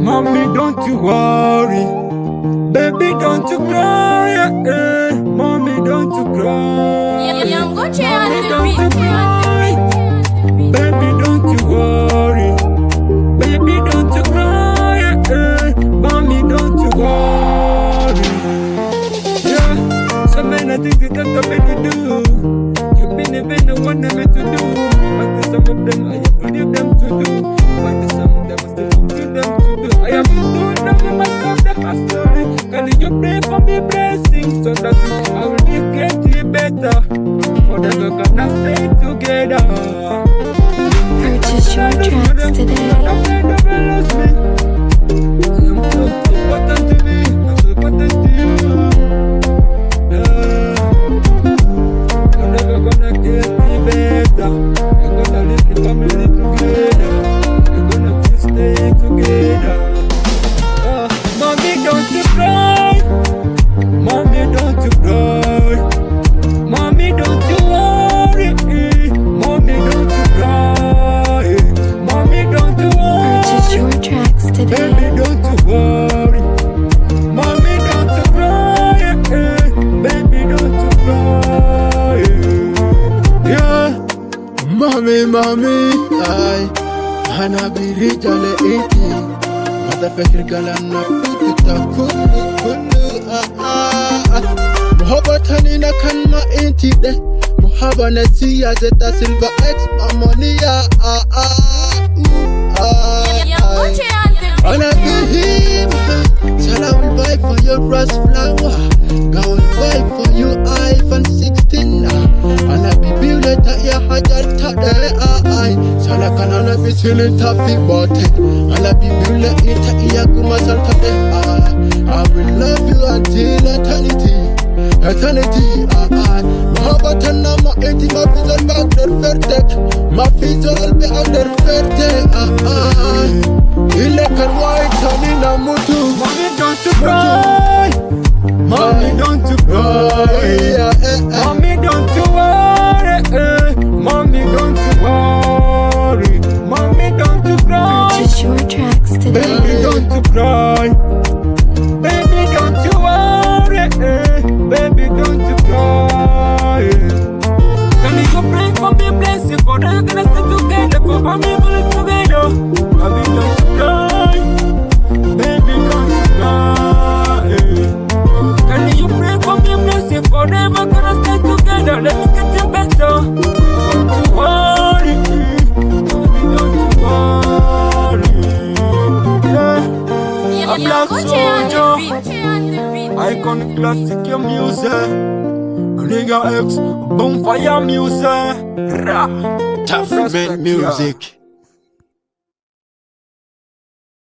Mommy, don't you worry. Baby, don't you cry. Mommy, don't you cry. Mommy, don't you cry. Baby, don't you worry. Baby, don't you cry. Mommy, don't you worry. Yeah, so many things you don't have to do. You've been even the one I'm meant to do. But some of them I have to leave them to do. But some of them I still want them to do. I have to do them in my love, the hard story. Can you pray for me blessings so that I will be getting better? Forever gonna stay together. Purchase your tracks today. Baby, don't you worry. Mommy, don't you cry. Baby, don't you cry. Yeah. Mommy, أنا برجال إيدي هذا فكر كلامنا فوتتا كل محبتني نكن ما إنتي ده محبة نسيا زتا سيلفا إكس أمونيا أنا بهيم Shall I will buy for your rose flower I will buy for you iPhone 16 أنا ببيولة يا حجر تدري Shall I can أنا بسيلين تافي بوتي أنا ببيولة إنت إياكو مسال تدري I will love you until eternity محبتنا ما إنتي ما في زول بقدر فردك ما في زول بقدر فردك إلك الوايت تانينا موتو Mommy, don't you cry. Mommy, don't you cry. Mommy, don't you worry. Mommy, don't you worry. Mommy, don't you cry. Purchase your tracks today. Baby, don't you cry. Baby, don't you worry. Baby, don't you cry. Can you pray for me, bless you, for them gonna stay together, for me, we'll together. Mommy, don't you cry. Baby, don't you cry. Can you pray for me, bless you, for them gonna stay together, let me get you better. Don't you worry. Baby, don't you worry. Yeah. I'm Black Soldier. Icon classic your music. Nigga X, bonfire music. Tough man music.